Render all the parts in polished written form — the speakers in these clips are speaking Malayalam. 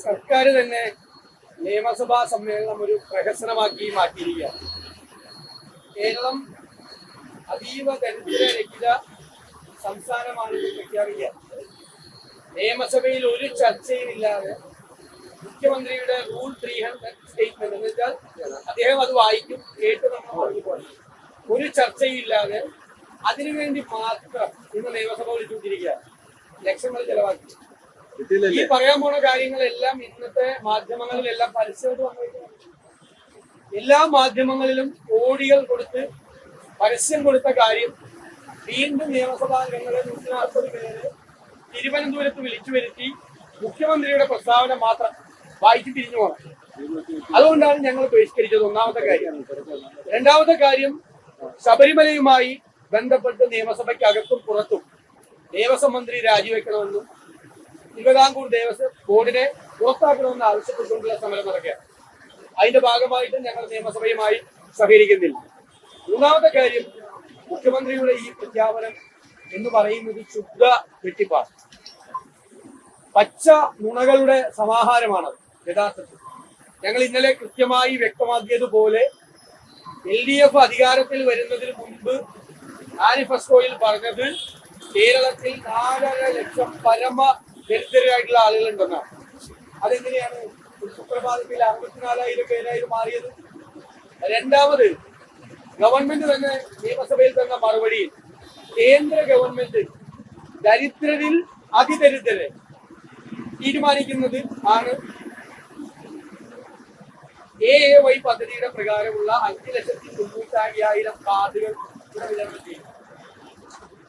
സർക്കാർ തന്നെ നിയമസഭാ സമ്മേളനം ഒരു പ്രഹസനമാക്കി മാറ്റിയിരിക്കുകയാണ്. കേരളം അതീവ ദരിദ്രരഹിത സംസ്ഥാനമാണെന്ന് പ്രഖ്യാപിക്കുക. നിയമസഭയിൽ ഒരു ചർച്ചയുമില്ലാതെ മുഖ്യമന്ത്രിയുടെ റൂൾ 300 സ്റ്റേറ്റ്മെന്റ് എന്ന് വെച്ചാൽ അദ്ദേഹം അത് വായിക്കും, കേട്ട് നമ്മൾ പറഞ്ഞു പോകണം. ഒരു ചർച്ചയില്ലാതെ അതിനുവേണ്ടി മാത്രം ഇന്ന് നിയമസഭ വിളിച്ചുകൊണ്ടിരിക്കുക, ലക്ഷങ്ങൾ ചെലവാക്കി. ഈ പറയാൻ പോണ കാര്യങ്ങളെല്ലാം ഇന്നത്തെ മാധ്യമങ്ങളിലെല്ലാം പരസ്യമായിട്ട് വന്നിരിക്കുന്നു. എല്ലാ മാധ്യമങ്ങളിലും കോടികൾ കൊടുത്ത് പരസ്യം കൊടുത്ത കാര്യം വീണ്ടും നിയമസഭാംഗങ്ങളെ 140 പേര് തിരുവനന്തപുരത്ത് വിളിച്ചു വരുത്തി മുഖ്യമന്ത്രിയുടെ പ്രസ്താവന മാത്രം വായിച്ചു തിരിഞ്ഞു പോകണം. അതുകൊണ്ടാണ് ഞങ്ങൾ ബഹിഷ്കരിച്ചത്. ഒന്നാമത്തെ കാര്യം. രണ്ടാമത്തെ കാര്യം, ശബരിമലയുമായി ബന്ധപ്പെട്ട് നിയമസഭയ്ക്കകത്തും പുറത്തും ദേവസ്വം മന്ത്രി രാജിവെക്കണമെന്നും തിരുവിതാംകൂർ ദേവസ്വം ബോർഡിനെ പുറത്താക്കണമെന്ന് ആവശ്യപ്പെട്ടുകൊണ്ടുള്ള സമരം നടക്കുകയാണ്. അതിന്റെ ഭാഗമായിട്ട് ഞങ്ങൾ നിയമസഭയുമായി സഹകരിക്കുന്നില്ല. മൂന്നാമത്തെ കാര്യം, മുഖ്യമന്ത്രിയുടെ ഈ പ്രഖ്യാപനം എന്ന് പറയുന്നത് ശുദ്ധ വെട്ടിപ്പാണ്, പച്ച നുണകളുടെ സമാഹാരമാണ്. യഥാർത്ഥത്തിൽ ഞങ്ങൾ ഇന്നലെ കൃത്യമായി വ്യക്തമാക്കിയതുപോലെ LDF അധികാരത്തിൽ വരുന്നതിന് മുൻപ് മാനിഫെസ്റ്റോയിൽ പറഞ്ഞത് കേരളത്തിൽ 4.5 ലക്ഷം പരമ ദരിദ്രരായിട്ടുള്ള ആളുകളുണ്ടെന്നാണ്. അതെങ്ങനെയാണ് ഒരു സുപ്രഭാതത്തിൽ 64,000 പേരായി മാറിയത്? രണ്ടാമത്, ഗവൺമെന്റ് തന്നെ നിയമസഭയിൽ തന്ന മറുപടിയിൽ കേന്ദ്ര ഗവൺമെന്റ് ദരിദ്രരിൽ അതിദരിദ്രരെ തീരുമാനിക്കുന്നത് ആണ് AAY പദ്ധതിയുടെ പ്രകാരമുള്ള 5,95,000 കാർഡുകൾ വിതരണം ചെയ്യും.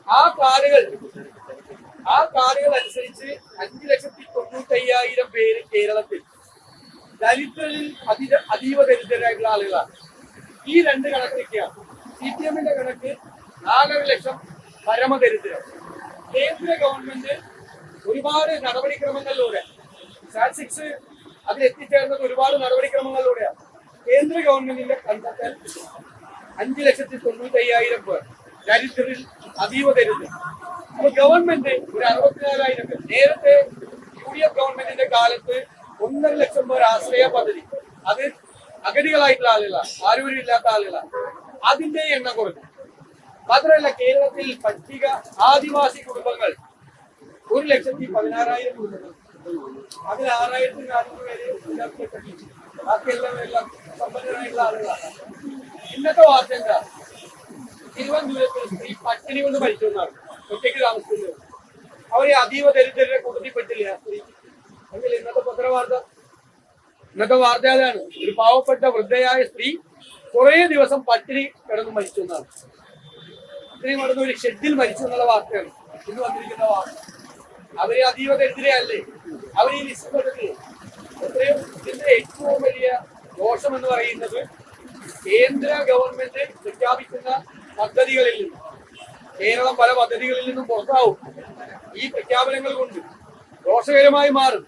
ആ കാർഡുകൾ അനുസരിച്ച് 5,95,000 പേര് കേരളത്തിൽ ദരിദ്രരിൽ അതീവ ദരിദ്രരായിട്ടുള്ള ആളുകളാണ്. ഈ രണ്ട് കണക്കൊക്കെയാണ്. CPM-ന്റെ കണക്ക് 4.5 ലക്ഷം പരമദരിദ്രം. കേന്ദ്ര ഗവൺമെന്റ് ഒരുപാട് നടപടിക്രമങ്ങളിലൂടെ സ്റ്റാറ്റിസ്റ്റിക്സ് അതിലെത്തിച്ചേർന്നത് ഒരുപാട് നടപടിക്രമങ്ങളിലൂടെയാണ്. കേന്ദ്ര ഗവൺമെന്റിന്റെ കണ്ടെത്തൽ 5,95,000 പേർ ദരിദ്രരിൽ അതീവ ദരിദ്രം. അപ്പൊ ഗവൺമെന്റ് ഒരു 64,000 പേർ, നേരത്തെ UDF ഗവൺമെന്റിന്റെ കാലത്ത് 1.5 ലക്ഷം പേർ ആശ്രയ പദ്ധതി, അത് അഗതികളായിട്ടുള്ള ആളുകളാണ്, ആരോഗ്യമില്ലാത്ത ആളുകളാണ്, അതിന്റെ എണ്ണം കുറഞ്ഞു. മാത്രമല്ല, കേരളത്തിൽ പട്ടിക ആദിവാസി കുടുംബങ്ങൾ 1,16,000 കുടുംബങ്ങൾ, അതിൽ 6,400 പേര് ബാക്കിയെല്ലാം സമ്പന്നരായിട്ടുള്ള ആളുകളാണ്. ഇന്നത്തെ വാർത്ത എന്താ? തിരുവനന്തപുരത്ത് സ്ത്രീ പട്ടിണി കൊണ്ട് മരിച്ചു എന്നാണ്, ഒറ്റയ്ക്ക് താമസിക്കുന്നത്. അവരെ അതീവ ദരിദ്രരെ കൂട്ടത്തിൽപ്പെട്ടില്ല സ്ത്രീ. എങ്കിൽ ഇന്നത്തെ പത്രവാർത്ത, ഇന്നത്തെ വാർത്ത അതാണ്. ഒരു പാവപ്പെട്ട വൃദ്ധയായ സ്ത്രീ കുറെ ദിവസം പട്ടിണി കിടന്ന് മരിച്ചു എന്നാണ്. പട്ടിണി നടന്ന ഒരു ഷെഡിൽ മരിച്ചു എന്നുള്ള വാർത്തയാണ് ഇന്ന് വന്നിരിക്കുന്ന വാർത്ത. അവരെ അതീവ ദരിദ്രയല്ലേ? അവർ ഈ ലിസ്റ്റ് എത്രയും. ഇതിന്റെ ഏറ്റവും വലിയ ദോഷം എന്ന് പറയുന്നത് കേന്ദ്ര ഗവൺമെന്റ് പ്രഖ്യാപിക്കുന്ന പദ്ധതികളിൽ നിന്നും കേരളം പല പദ്ധതികളിൽ നിന്നും പുറത്താവും. ഈ പ്രഖ്യാപനങ്ങൾ കൊണ്ട് ദോഷകരമായി മാറും.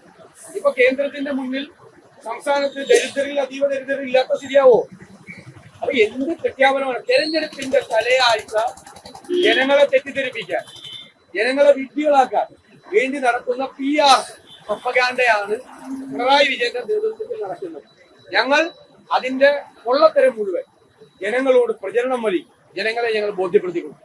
ഇപ്പൊ കേന്ദ്രത്തിന്റെ മുന്നിൽ സംസ്ഥാനത്ത് ദരിദ്രരിൽ അതീവ ദരിദ്രരിൽ ഇല്ലാത്ത സ്ഥിതിയാവോ? അപ്പൊ എന്ത് പ്രഖ്യാപനമാണ്? തെരഞ്ഞെടുപ്പിന്റെ തലയാഴ്ച ജനങ്ങളെ തെറ്റിദ്ധരിപ്പിക്കാൻ, ജനങ്ങളെ വിഡ്ഢികളാക്കാൻ വേണ്ടി നടത്തുന്ന PR പ്രൊപ്പഗാൻഡയാണ് പിണറായി വിജയന്റെ നേതൃത്വത്തിൽ നടക്കുന്നത്. ഞങ്ങൾ അതിന്റെ പൊള്ളത്തരം മുഴുവൻ ജനങ്ങളോട് പ്രചരണം വഴി ജനങ്ങളെ ഞങ്ങൾ ബോധ്യപ്പെടുത്തിക്കൊണ്ടു.